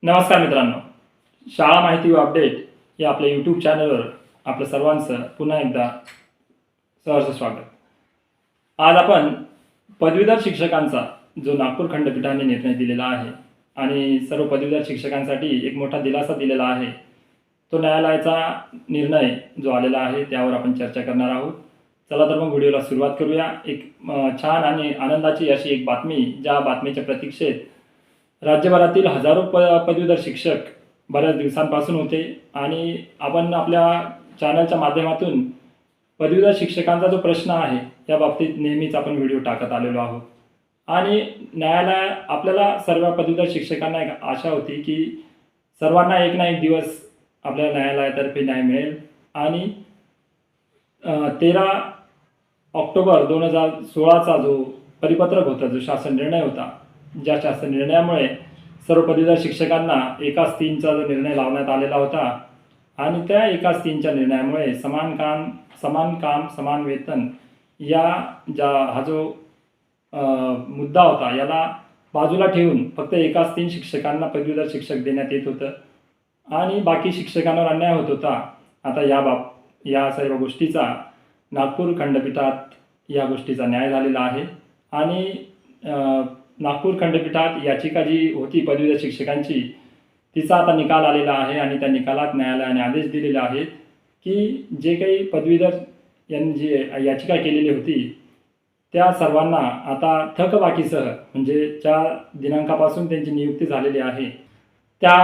नमस्कार मित्रांनो, शाळा माहिती व अपडेट या आपल्या यूट्यूब चॅनलवर आपलं सर्वांचं पुन्हा एकदा सहर्ष स्वागत. आज आपण पदवीधर शिक्षकांचा जो नागपूर खंडपीठाने निर्णय दिलेला आहे आणि सर्व पदवीधर शिक्षकांसाठी एक मोठा दिलासा दिलेला आहे, तो न्यायालयाचा निर्णय जो आलेला आहे त्यावर आपण चर्चा करणार आहोत. चला तर मग व्हिडिओला सुरुवात करूया. एक छान आणि आनंदाची अशी एक बातमी, ज्या बातमीच्या प्रतीक्षेत राज्यभरातील हजारो पदवीधर शिक्षक बऱ्याच दिवसांपासून होते आणि आपण आपल्या चॅनलच्या माध्यमातून पदवीधर शिक्षकांचा जो प्रश्न आहे त्या बाबतीत नेहमीच आपण व्हिडिओ टाकत आलेलो आहोत. आणि न्यायालय आपल्याला सर्व पदवीधर शिक्षकांना एक आशा होती की सर्वांना एक ना एक दिवस आपल्या न्यायालयातर्फे न्याय मिळेल. आणि 13 ऑक्टोबर 2016चा जो परिपत्रक होता, जो शासन निर्णय होता, ज्या शासन निर्णयामुळे सर्व पदवीधर शिक्षकांना एकाच 3चा जो निर्णय लावण्यात आलेला होता आणि त्या एकाच 3च्या निर्णयामुळे समान काम समान वेतन या हा जो मुद्दा होता याला बाजूला ठेवून फक्त एकाच 3 शिक्षकांना पदवीधर शिक्षक देण्यात येत होतं आणि बाकी शिक्षकांवर अन्याय होत होता. आता या सर्व गोष्टीचा नागपूर खंडपीठात या गोष्टीचा न्याय झालेला आहे आणि नागपूर खंडपीठात याचिका जी होती पदवीधर शिक्षकांची, तिचा आता निकाल आलेला आहे आणि त्या निकालात न्यायालयाने आदेश दिलेले आहेत की जे काही पदवीधर यांनी जी याचिका केलेली होती त्या सर्वांना आता थकबाकीसह, म्हणजे ज्या दिनांकापासून त्यांची नियुक्ती झालेली आहे त्या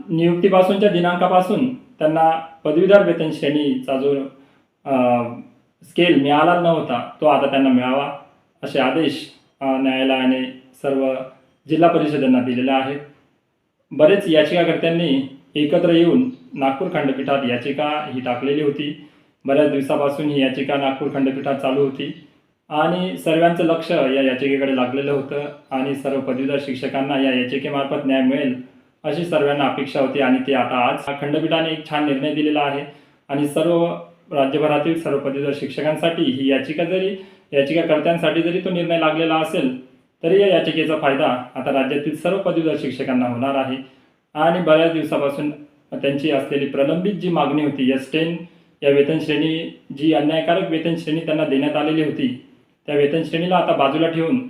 नियुक्तीपासूनच्या दिनांकापासून त्यांना पदवीधर वेतन श्रेणीचा जो स्केल मिळाला नव्हता तो आता त्यांना मिळावा, असे आदेश न्यायालयाने सर्व जिल्हा परिषदांना दिलेले आहेत. बरेच याचिकाकर्त्यांनी एकत्र येऊन नागपूर खंडपीठात याचिका ही टाकलेली होती. बऱ्याच दिवसापासून ही याचिका नागपूर खंडपीठात चालू होती आणि सर्वांचं लक्ष या याचिकेकडे लागलेलं होतं आणि सर्व पदवीधर शिक्षकांना या याचिकेमार्फत न्याय मिळेल अशी सर्वांना अपेक्षा होती. आणि ते आता आज खंडपीठाने एक छान निर्णय दिलेला आहे आणि सर्व राज्यभरातील सर्व पदवीधर शिक्षकांसाठी ही याचिकाकर्त्यांसाठी जरी तो निर्णय लागलेला असेल तरी या याचिकेचा फायदा आता राज्यातील सर्व पदवीधर शिक्षकांना होणार आहे. आणि बऱ्याच दिवसापासून त्यांची असलेली प्रलंबित जी मागणी होती, S10 या वेतन श्रेणी, जी अन्यायकारक वेतन श्रेणी त्यांना देण्यात आलेली होती, त्या वेतन श्रेणीला आता बाजूला ठेवून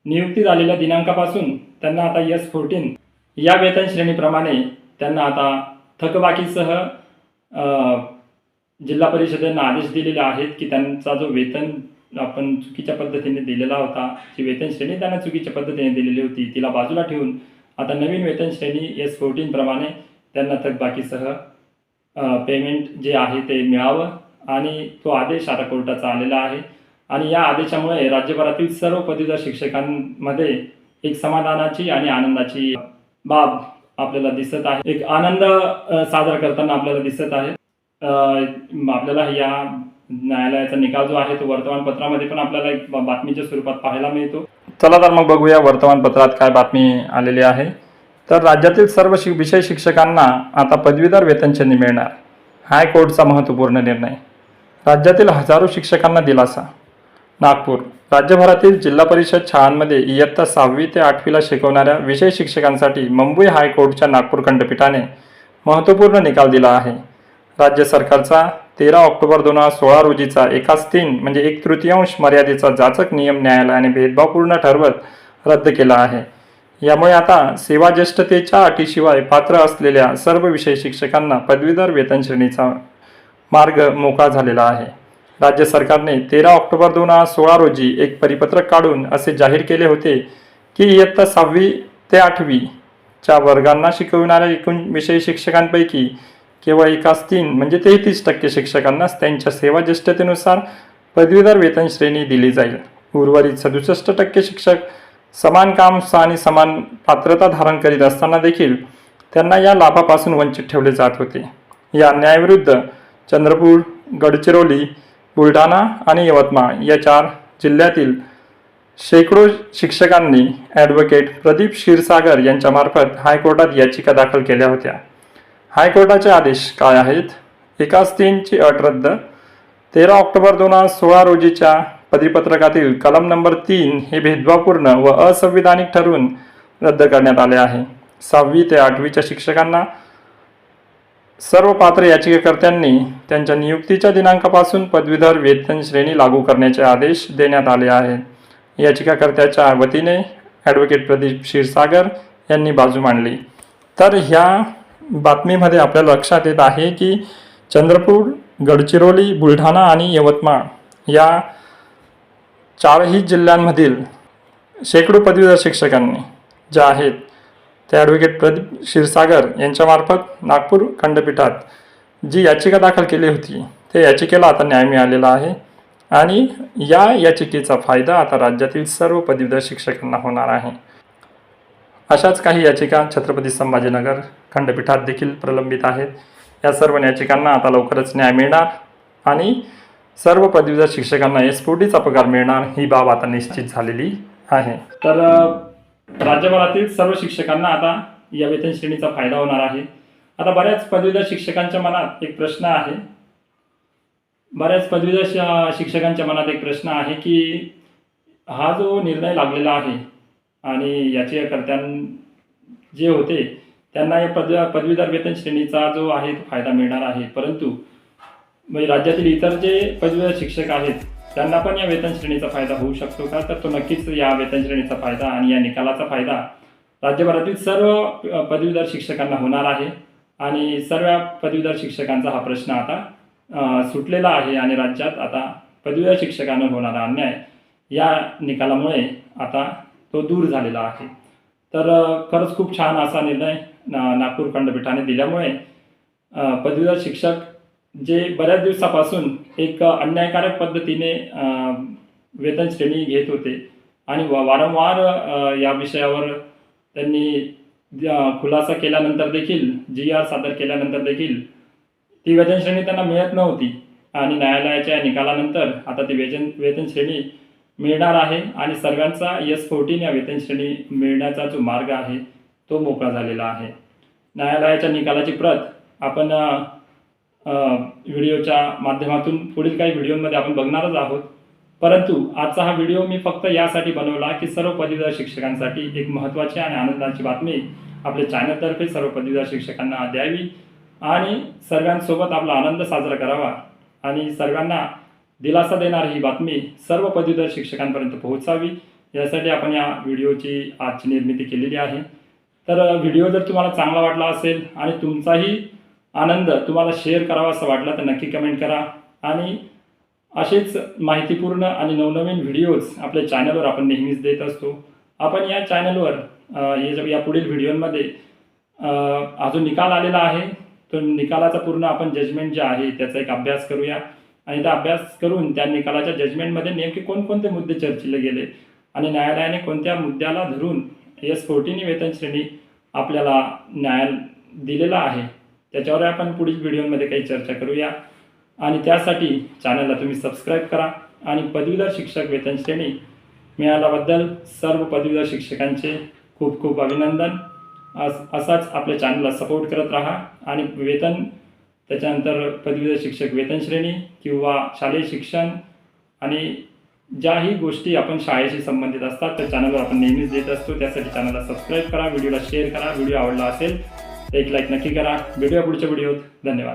नियुक्ती झालेल्या दिनांकापासून त्यांना आता S14 या वेतन श्रेणीप्रमाणे त्यांना आता थकबाकीसह जिल्हा परिषदेनं आदेश दिलेले आहेत की त्यांचा जो वेतन आपण चुकीच्या पद्धतीने दिलेला होता, जी वेतन श्रेणी त्यांना चुकीच्या पद्धतीने दिलेली होती, तिला बाजूला ठेवून आता नवीन वेतन श्रेणी S14 प्रमाणे त्यांना थकबाकीसह पेमेंट जे आहे ते मिळावं. आणि तो आदेश आता कोर्टाचा आलेला आहे आणि या आदेशामुळे राज्यभरातील सर्व पदवीधर शिक्षकांमध्ये एक समाधानाची आणि आनंदाची बाब आपल्याला दिसत आहे. एक आनंद साजरा करताना आपल्याला दिसत आहे. आपल्याला या न्यायालयाचा निकाल जो आहे तो वर्तमानपत्रामध्ये पण आपल्याला एक बातमीच्या स्वरूपात पाहायला मिळतो. चला तर मग बघूया वर्तमानपत्रात काय बातमी आलेली आहे. तर राज्यातील सर्व विषय शिक्षकांना आता पदवीधर वेतन श्रेणी मिळणार, हायकोर्टचा महत्त्वपूर्ण निर्णय. राज्यातील हजारो शिक्षकांना दिलासा. नागपूर. राज्यभरातील जिल्हा परिषद शाळांमध्ये इयत्ता 6वी ते 8वीला शिकवणाऱ्या विषय शिक्षकांसाठी मुंबई हायकोर्टच्या नागपूर खंडपीठाने महत्त्वपूर्ण निकाल दिला आहे. राज्य सरकारचा 13 ऑक्टोबर 2016 रोजीचा एकाच 3 म्हणजे 1/3 मर्यादेचा जाचक नियम न्यायालयाने भेदभावपूर्ण ठरवत रद्द केला आहे. यामुळे आता सेवाज्येष्ठतेच्या अटीशिवाय पात्र असलेल्या सर्व विषय शिक्षकांना पदवीधर वेतन श्रेणीचा मार्ग मोकळा झालेला आहे. राज्य सरकारने 13 ऑक्टोबर 2016 रोजी एक परिपत्रक काढून असे जाहीर केले होते की इयत्ता 6वी ते 8वीच्या वर्गांना शिकविणाऱ्या एकूण विषय शिक्षकांपैकी केवळ एकाच 3 म्हणजे 33% शिक्षकांनाच त्यांच्या सेवाज्येष्ठतेनुसार पदवीधर वेतन श्रेणी दिली जाईल. उर्वरित 67% शिक्षक समान काम आणि समान पात्रता धारण करीत असताना देखील त्यांना या लाभापासून वंचित ठेवले जात होते. या अन्यायाविरुद्ध चंद्रपूर, गडचिरोली, बुलढाणा आणि यवतमाळ या 4 जिल्ह्यातील शेकडो शिक्षकांनी ॲडव्होकेट प्रदीप क्षीरसागर यांच्यामार्फत हायकोर्टात याचिका दाखल केल्या होत्या. हायकोर्टाचे आदेश काय आहेत? एकाच 3ची अट रद्द. 13 ऑक्टोबर 2016 रोजीच्या परिपत्रकातील कलम नंबर 3 हे भेदभावपूर्ण व असंविधानिक ठरवून रद्द करण्यात आले आहे. 6वी ते 8वीच्या शिक्षकांना सर्व पात्र याचिकाकर्त्यांनी त्यांच्या नियुक्तीच्या दिनांकापासून पदवीधर वेतन श्रेणी लागू करण्याचे आदेश देण्यात आले आहेत. याचिकाकर्त्याच्या वतीने ॲडव्होकेट प्रदीप क्षीरसागर यांनी बाजू मांडली. तर ह्या बातमीमध्ये आपल्याला लक्षात येत आहे की चंद्रपूर, गडचिरोली, बुलढाणा आणि यवतमाळ या 4ही जिल्ह्यांमधील शेकडो पदवीधर शिक्षकांनी ज्या आहेत त्या ॲडव्होकेट प्रदीप क्षीरसागर यांच्यामार्फत नागपूर खंडपीठात जी याचिका दाखल केली होती त्या याचिकेला आता न्याय मिळालेला आहे आणि या याचिकेचा फायदा आता राज्यातील सर्व पदवीधर शिक्षकांना होणार आहे. अशाच काही याचिका छत्रपती संभाजीनगर खंडपीठात देखील प्रलंबित आहेत. या सर्व याचिकांना आता लवकरच न्याय मिळणार आणि सर्व पदवीधर शिक्षकांना एसपोटीचा पगार मिळणार ही बाब आता निश्चित झालेली आहे. तर राज्यभरातील सर्व शिक्षकांना आता या वेतन श्रेणीचा फायदा होणार आहे. आता बऱ्याच पदवीधर शिक्षकांच्या मनात एक प्रश्न आहे की हा जो निर्णय लागलेला आहे आणि याचिकाकर्त्यां जे होते त्यांना या पदवीधर वेतन श्रेणीचा जो आहे तो फायदा मिळणार आहे, परंतु राज्यातील इतर जे पदवीधर शिक्षक आहेत त्यांना पण या वेतन श्रेणीचा फायदा होऊ शकतो का? तर तो नक्कीच या वेतन श्रेणीचा फायदा आणि या निकालाचा फायदा राज्यभरातील सर्व पदवीधर शिक्षकांना होणार आहे आणि सर्व पदवीधर शिक्षकांचा हा प्रश्न आता सुटलेला आहे आणि राज्यात आता पदवीधर शिक्षकांना होणारा अन्याय या निकालामुळे आता तो दूर झालेला आहे. तर खरंच खूप छान असा निर्णय नागपूर खंडपीठाने दिल्यामुळे पदवीधर शिक्षक जे बऱ्याच दिवसापासून एक अन्यायकारक पद्धतीने वेतन श्रेणी घेत होते आणि वारंवार या विषयावर त्यांनी खुलासा केल्यानंतर देखील GR सादर केल्यानंतर देखील ती वेतन श्रेणी त्यांना मिळत नव्हती आणि न्यायालयाच्या निकालानंतर आता ती वेतन श्रेणी मिळणार आहे आणि सर्वांचा S14 या वेतन श्रेणी मिळण्याचा जो मार्ग आहे तो मोकळा झालेला आहे. न्यायालयाच्या निकालाची प्रत आपण व्हिडिओच्या माध्यमातून पुढील काही व्हिडिओमध्ये आपण बघणारच आहोत, परंतु आजचा हा व्हिडिओ मी फक्त यासाठी बनवला की सर्व पदवीधर शिक्षकांसाठी एक महत्त्वाची आणि आनंदाची बातमी आपल्या चॅनलतर्फे सर्व पदवीधर शिक्षकांना द्यावी आणि सर्वांसोबत आपला आनंद साजरा करावा आणि सर्वांना दिलासा देणारी ही बातमी सर्व पदवीधर शिक्षकांपर्यंत पोहोचावी यासाठी आपण या व्हिडिओची आजची निर्मिती केलेली आहे. तर व्हिडिओ जर तुम्हाला चांगला वाटला असेल आणि तुमचाही आनंद तुम्हाला शेअर करावा असं वाटलं तर नक्की कमेंट करा आणि असेच माहितीपूर्ण आणि नवनवीन व्हिडिओज आपल्या चॅनलवर आपण नेहमीच देत असतो. आपण या चॅनलवर या पुढील व्हिडिओमध्ये हा जो निकाल आलेला आहे तो निकालाचा पूर्ण आपण जजमेंट जे आहे त्याचा एक अभ्यास करूया आणि त्या अभ्यास करून त्या निकालाच्या जजमेंटमध्ये नेमके कोणकोणते मुद्दे चर्चिले गेले आणि न्यायालयाने कोणत्या मुद्द्याला धरून S14 वेतन श्रेणी आपल्याला न्याय दिलेला आहे त्याच्यावर आपण पुढील व्हिडिओमध्ये काही चर्चा करूया आणि त्यासाठी चॅनलला तुम्ही सबस्क्राईब करा आणि पदवीधर शिक्षक वेतन श्रेणी मिळाल्याबद्दल सर्व पदवीधर शिक्षकांचे खूप खूप अभिनंदन. असाच आपल्या चॅनलला सपोर्ट करत राहा आणि वेतन त्याच्यानंतर पदवीधर शिक्षक वेतन श्रेणी किंवा शालेय शिक्षण आणि ज्याही गोष्टी आपण शाळेशी संबंधित असतात त्या चॅनलवर आपण नेहमीच देत असतो. त्यासाठी चॅनलला सबस्क्राईब करा, व्हिडिओला शेअर करा, व्हिडिओ आवडला असेल तर एक लाईक नक्की करा. भेटूया पुढच्या व्हिडिओत. धन्यवाद.